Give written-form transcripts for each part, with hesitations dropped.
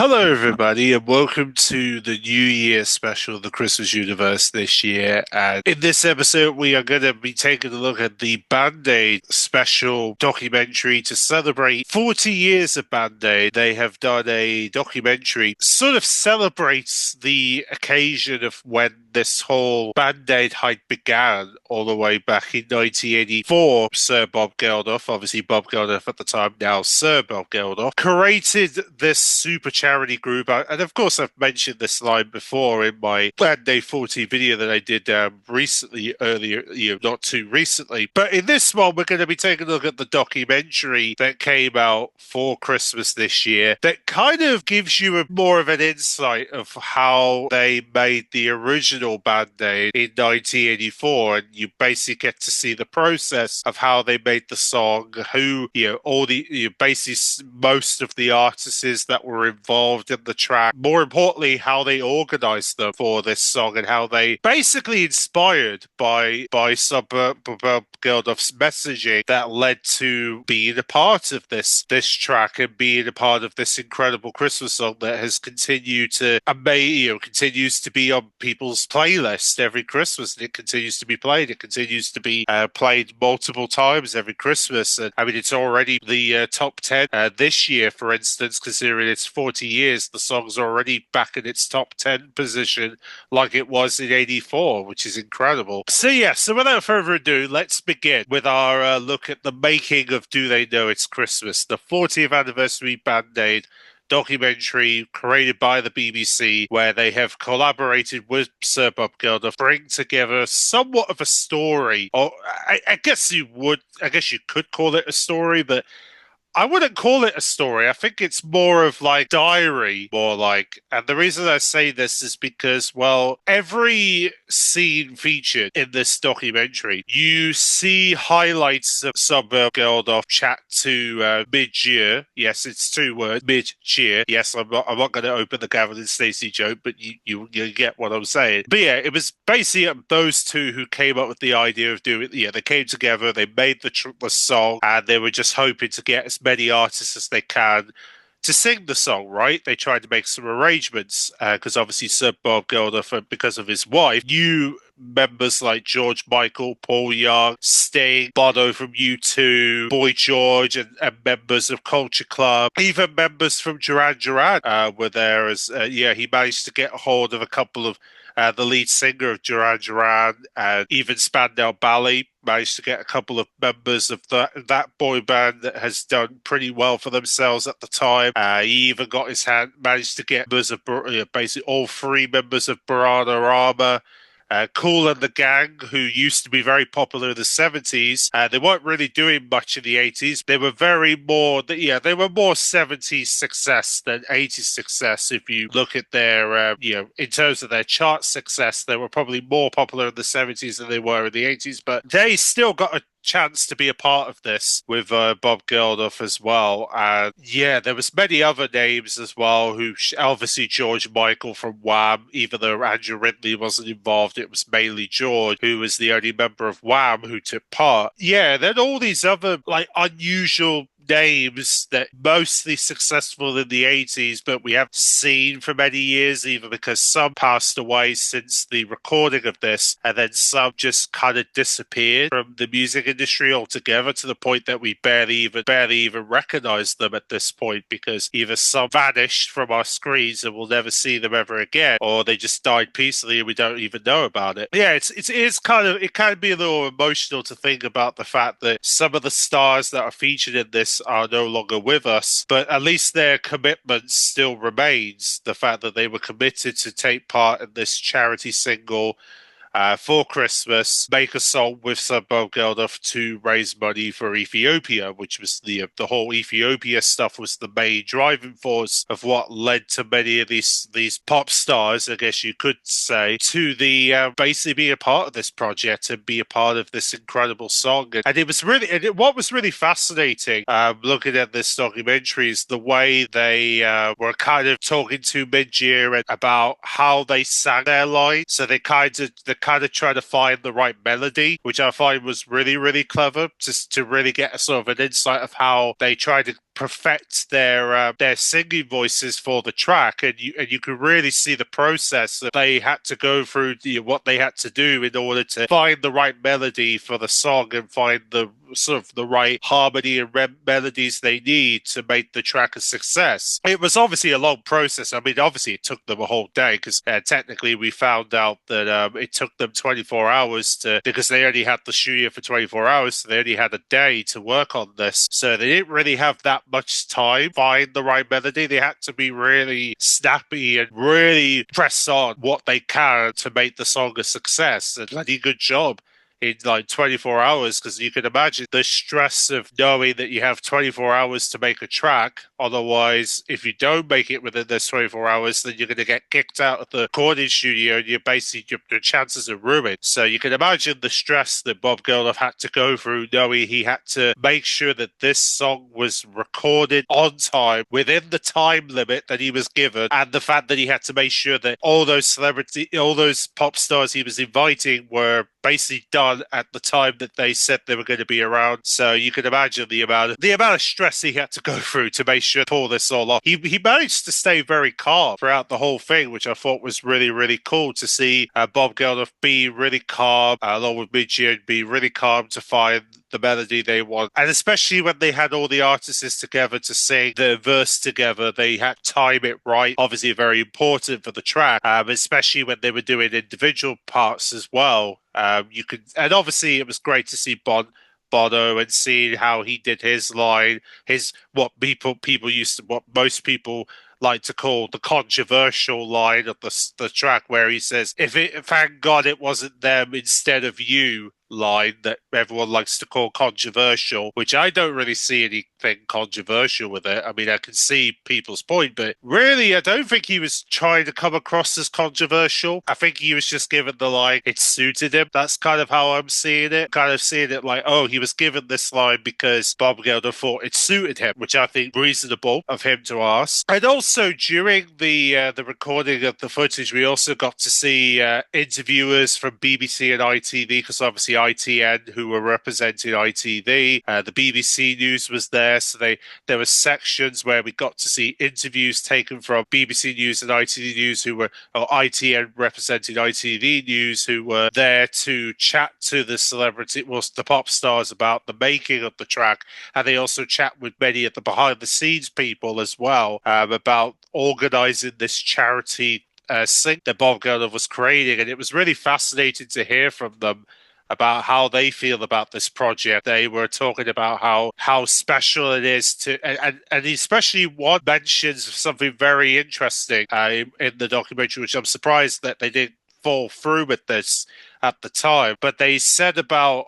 Hello, everybody, and welcome to the New Year special, the Christmas Universe this year. And in this episode, we are going to be taking a look at the Band-Aid special documentary to celebrate 40 years of Band-Aid. They have done a documentary, sort of celebrates the occasion of when this whole Band-Aid hype began all the way back in 1984. Sir Bob Geldof, obviously Bob Geldof at the time, now Sir Bob Geldof, created this super charity group. And of course, I've mentioned this line before in my Band-Aid 40 video that I did earlier, not too recently. But in this one, we're going to be taking a look at the documentary that came out for Christmas this year that kind of gives you more of an insight of how they made the original Band-Aid in 1984, and you basically get to see the process of how they made the song, who, basically most of the artists that were involved in the track. More importantly, how they organized them for this song and how they basically inspired by Suburb Geldof's messaging that led to being a part of this track and being a part of this incredible Christmas song that has continued to continues to be on people's playlist every Christmas, and it continues to be played. It continues to be played multiple times every Christmas. And I mean, it's already the top 10 this year, for instance, considering it's 40 years. The song's already back in its top 10 position like it was in 84, which is incredible. So without further ado, let's begin with our look at the making of Do They Know It's Christmas, the 40th anniversary Band-Aid documentary created by the BBC, where they have collaborated with Sir Bob Geldof, bring together somewhat of a story, or I guess you could call it a story, but I wouldn't call it a story. I think it's more of like diary, and the reason I say this is because, well, every scene featured in this documentary, you see highlights of Suburb Geldof chat to Midge. Yes, it's two words, Midge. Yes, I'm not going to open the Gavin and Stacey joke, but you get what I'm saying. But yeah, it was basically those two who came up with the idea of doing. Yeah, they came together, they made the song, and they were just hoping to get as many artists as they can to sing the song, right? They tried to make some arrangements because obviously Sir Bob Geldof, because of his wife, knew members like George Michael, Paul Young, Sting, Bono from U2, Boy George, and members of Culture Club. Even members from Duran Duran were there. He managed to get a hold of a couple of the lead singer of Duran Duran, and even Spandau Ballet managed to get a couple of members of that boy band that has done pretty well for themselves at the time. He even managed to get members of basically all three members of Bananarama. Kool and the Gang, who used to be very popular in the 70s. They weren't really doing much in the 80s. They were they were more 70s success than 80s success. If you look at their, in terms of their chart success, they were probably more popular in the 70s than they were in the 80s, but they still got a chance to be a part of this with Bob Geldof as well. And there was many other names as well, who obviously George Michael from Wham, even though Andrew Ridley wasn't involved, it was mainly George, who was the only member of Wham who took part. Then all these other unusual names that mostly successful in the 80s, but we haven't seen for many years, even because some passed away since the recording of this, and then some just kind of disappeared from the music industry altogether, to the point that we barely even recognize them at this point, because either some vanished from our screens and we'll never see them ever again, or they just died peacefully and we don't even know about it. But yeah, it can be a little emotional to think about the fact that some of the stars that are featured in this are no longer with us, but at least their commitment still remains. The fact that they were committed to take part in this charity single for Christmas, make a song with Sir Bob Geldof to raise money for Ethiopia, which was the whole Ethiopia stuff was the main driving force of what led to many of these pop stars, I guess you could say, to the basically be a part of this project and be a part of this incredible song. And it was what was really fascinating looking at this documentary is the way they were kind of talking to Midge about how they sang their lines. So they kind of try to find the right melody, which I find was really, really clever, just to really get a sort of an insight of how they try to perfect their singing voices for the track, and you could really see the process that they had to go through, what they had to do in order to find the right melody for the song and find the sort of the right harmony and melodies they need to make the track a success. It was obviously a long process. I mean, obviously it took them a whole day because technically we found out that it took them 24 hours because they only had the studio for 24 hours, so they only had a day to work on this. So they didn't really have that much time to find the right melody. They had to be really snappy and really press on what they can to make the song a success. And bloody good job in like 24 hours, because you can imagine the stress of knowing that you have 24 hours to make a track. Otherwise, if you don't make it within those 24 hours, then you're going to get kicked out of the recording studio and you're basically, your chances are ruined. So you can imagine the stress that Bob Geldof had to go through, knowing he had to make sure that this song was recorded on time within the time limit that he was given, and the fact that he had to make sure that all those pop stars he was inviting were basically done at the time that they said they were going to be around. So you can imagine the amount of stress he had to go through to make sure to pull this all off. He managed to stay very calm throughout the whole thing, which I thought was really, really cool to see Bob Geldof be really calm, along with Michi, and be really calm to find the melody they want. And especially when they had all the artists together to sing the verse together, they had to time it right. Obviously very important for the track, especially when they were doing individual parts as well. And obviously it was great to see Bono and seeing how he did his line, what most people like to call the controversial line of the track, where he says, thank God it wasn't them instead of you," line that everyone likes to call controversial, which I don't really see anything controversial with it. I mean, I can see people's point, but really, I don't think he was trying to come across as controversial. I think he was just given the line, it suited him. That's kind of how I'm seeing it. Kind of seeing it like, oh, he was given this line because Bob Geldof thought it suited him, which I think reasonable of him to ask. And also during the recording of the footage, we also got to see interviewers from BBC and ITV, because obviously ITN, who were representing ITV. The BBC News was there, so there were sections where we got to see interviews taken from BBC News and ITV News, or ITN representing ITV News, who were there to chat to the pop stars about the making of the track, and they also chat with many of the behind-the-scenes people as well about organising this charity sync that Bob Geldof was creating, and it was really fascinating to hear from them about how they feel about this project. They were talking about how special it is and especially one mentions something very interesting in the documentary, which I'm surprised that they didn't fall through with this at the time, but they said about,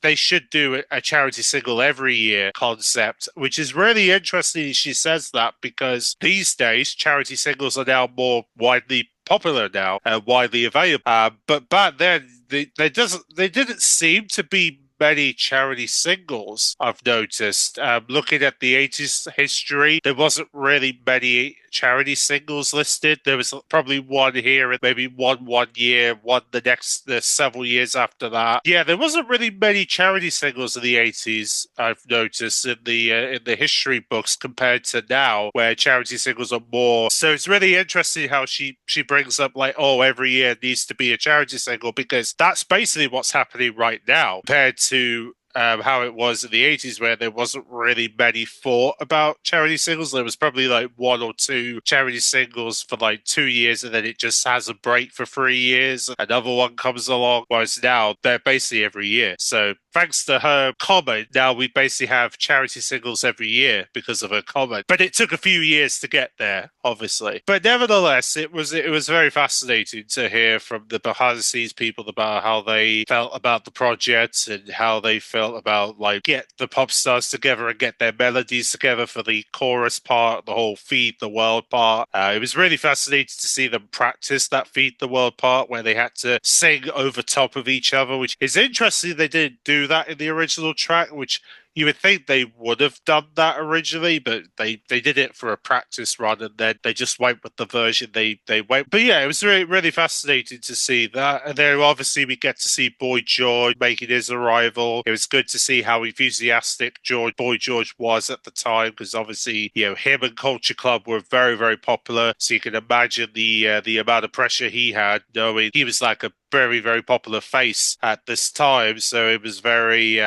they should do a charity single every year concept, which is really interesting. She says that because these days charity singles are now more widely popular now and widely available. But back then, they didn't seem to be many charity singles, I've noticed. Looking at the 80s history, there wasn't really many charity singles listed. There was probably one here and maybe one year, one the several years after that. Yeah, there wasn't really many charity singles in the 80s, I've noticed, in the history books compared to now, where charity singles are more. So it's really interesting how she brings up like, every year needs to be a charity single, because that's basically what's happening right now compared to how it was in the 80s, where there wasn't really many thought about charity singles. There was probably like one or two charity singles for like 2 years, and then it just has a break for 3 years. Another one comes along, whereas now they're basically every year. So thanks to her comment, now we basically have charity singles every year because of her comment. But it took a few years to get there, obviously. But nevertheless, it was very fascinating to hear from the behind the scenes people about how they felt about the project and how they felt about like get the pop stars together and get their melodies together for the chorus part, the whole Feed the World part. It was really fascinating to see them practice that Feed the World part where they had to sing over top of each other, which is interesting. They didn't do that in the original track, which You would think they would have done that originally, but they did it for a practice run, and then they just went with the version they went. But yeah, it was really fascinating to see that. And then obviously we get to see Boy George making his arrival. It was good to see how enthusiastic Boy George was at the time, because obviously, him and Culture Club were very popular. So you can imagine the amount of pressure he had, knowing he was like a very popular face at this time. So it was very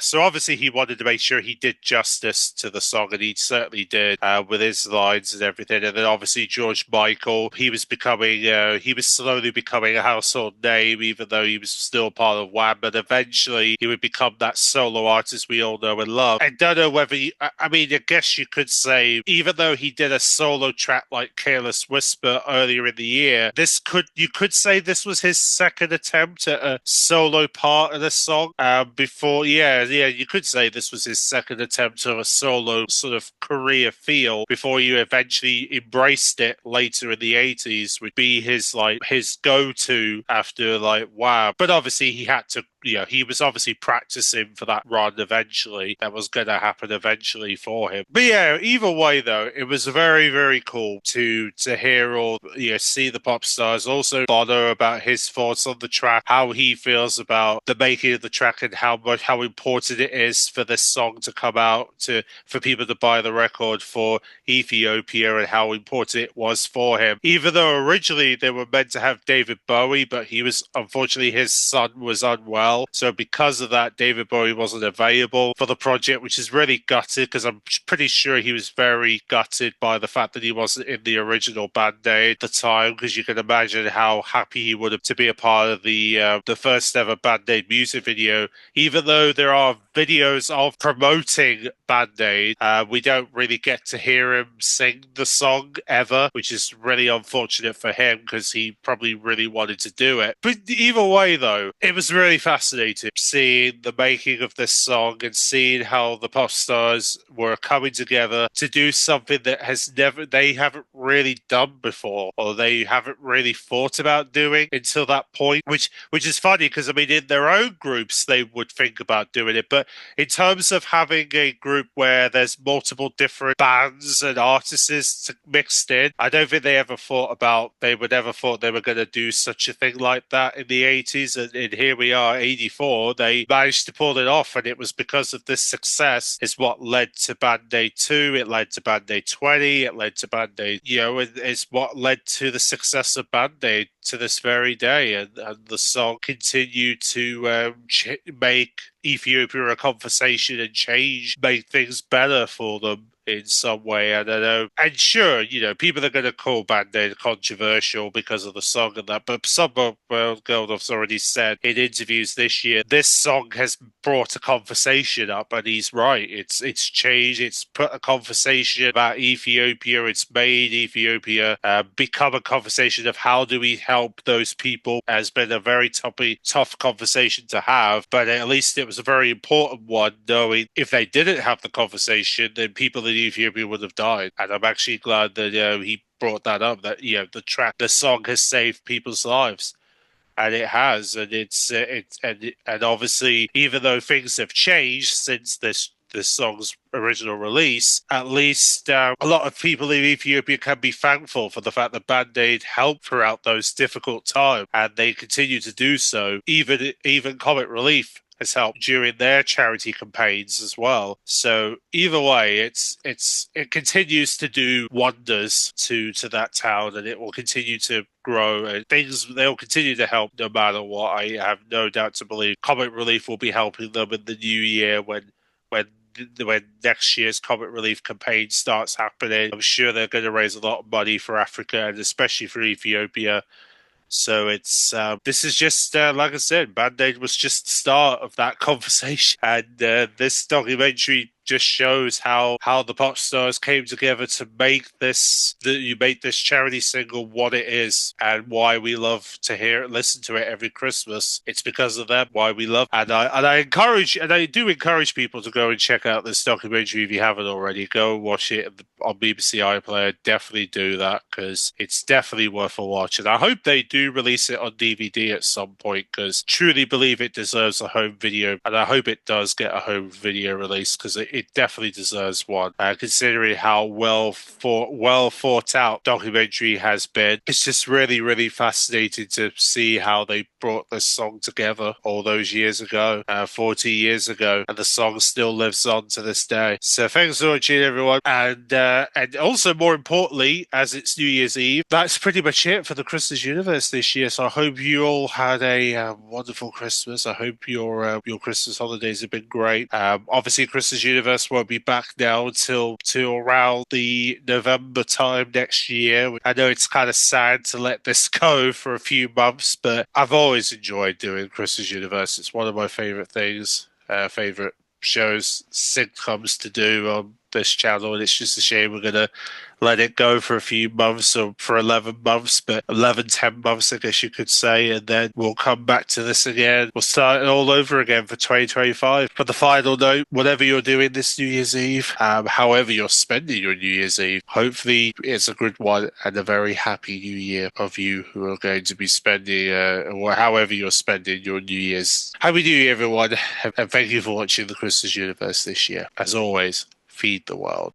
so obviously he wanted to make sure he did justice to the song, and he certainly did, with his lines and everything. And then obviously George Michael, he was slowly becoming a household name, even though he was still part of Wham. But eventually he would become that solo artist we all know and love. I don't know whether I mean, I guess you could say, even though he did a solo track like Careless Whisper earlier in the year, you could say this was his second attempt at a solo part of the song. You could say this was his second attempt at a solo sort of career feel before you eventually embraced it later in the 80s, would be his go-to after Wow. But obviously he had to, he was obviously practicing for that run eventually. That was going to happen eventually for him. But yeah, either way though, it was very cool to hear see the pop stars. Also Bono about his thoughts on the track, how he feels about the making of the track, and how important it is for this song to come out, for people to buy the record for Ethiopia, and how important it was for him. Even though originally they were meant to have David Bowie, but unfortunately his son was unwell. So because of that, David Bowie wasn't available for the project, which is really gutted, because I'm pretty sure he was very gutted by the fact that he wasn't in the original Band Aid at the time, because you can imagine how happy he would have to be a part of the first ever Band Aid music video. Even though there are videos of promoting Band Aid, we don't really get to hear him sing the song ever, which is really unfortunate for him, because he probably really wanted to do it. But either way though, it was really fascinating seeing the making of this song, and seeing how the pop stars were coming together to do something that they haven't really done before, or they haven't really thought about doing until that point, which is funny, because I mean, in their own groups they would think about doing it, but in terms of having a group where there's multiple different bands and artists mixed in, I don't think they would ever thought they were going to do such a thing like that in the 80s. And here we are, 84, they managed to pull it off, and it was because of this success is what led to Band Aid 2, it led to Band Aid 20, it led to Band Aid, it's what led to the success of Band Aid to this very day. And the song continued to make Ethiopia a conversation and make things better for them in some way. I don't know. And sure, people are going to call Band Aid controversial because of the song and that, but Geldof's already said in interviews this year, this song has brought a conversation up, and he's right. It's changed. It's put a conversation about Ethiopia. It's made Ethiopia become a conversation of how do we help those people. Has been a very tough conversation to have, but at least it was a very important one, knowing if they didn't have the conversation, then people in Ethiopia would have died. And I'm actually glad that he brought that up, that the song has saved people's lives. And it has, and and obviously, even though things have changed since this song's original release, at least a lot of people in Ethiopia can be thankful for the fact that Band Aid helped throughout those difficult times, and they continue to do so. Even Comic Relief has helped during their charity campaigns as well. So either way, it continues to do wonders to that town, and it will continue to grow, and they'll continue to help no matter what. I have no doubt to believe Comic Relief will be helping them in the new year when next year's Comic Relief campaign starts happening. I'm sure they're going to raise a lot of money for Africa, and especially for Ethiopia. So it's this is just like I said, Band Aid was just the start of that conversation, and this documentary just shows how the pop stars came together to make this charity single what it is, and why we love to hear it, listen to it every Christmas. It's because of them why we love, and I do encourage people to go and check out this documentary if you haven't already. Go and watch it on BBC iPlayer. Definitely do that because it's definitely worth a watch. And I hope they do release it on DVD at some point because truly believe it deserves a home video, and I hope it does get a home video release because it definitely deserves one. Considering how well thought out documentary has been, it's just really fascinating to see how they brought this song together all those years ago, 40 years ago, and the song still lives on to this day. So thanks for watching, everyone, and also more importantly, as it's New Year's Eve, that's pretty much it for the Christmas universe this year. So I hope you all had a wonderful Christmas. I hope your Christmas holidays have been great. Obviously, Christmas universe won't be back now till around the November time next year. I know it's kind of sad to let this go for a few months, but I've always enjoyed doing Christmas universe. It's one of my favorite things, favorite shows, sitcoms to do on this channel, and it's just a shame we're gonna let it go for a few months, or for 11 months, but 10 months, I guess you could say, and then we'll come back to this again. We'll start it all over again for 2025. But the final note, whatever you're doing this New Year's Eve, however you're spending your New Year's Eve, hopefully it's a good one and a very happy New Year of you who are going to be spending, or however you're spending your New Year's. Happy New Year, everyone, and thank you for watching the Christmas Universe this year. As always, feed the world.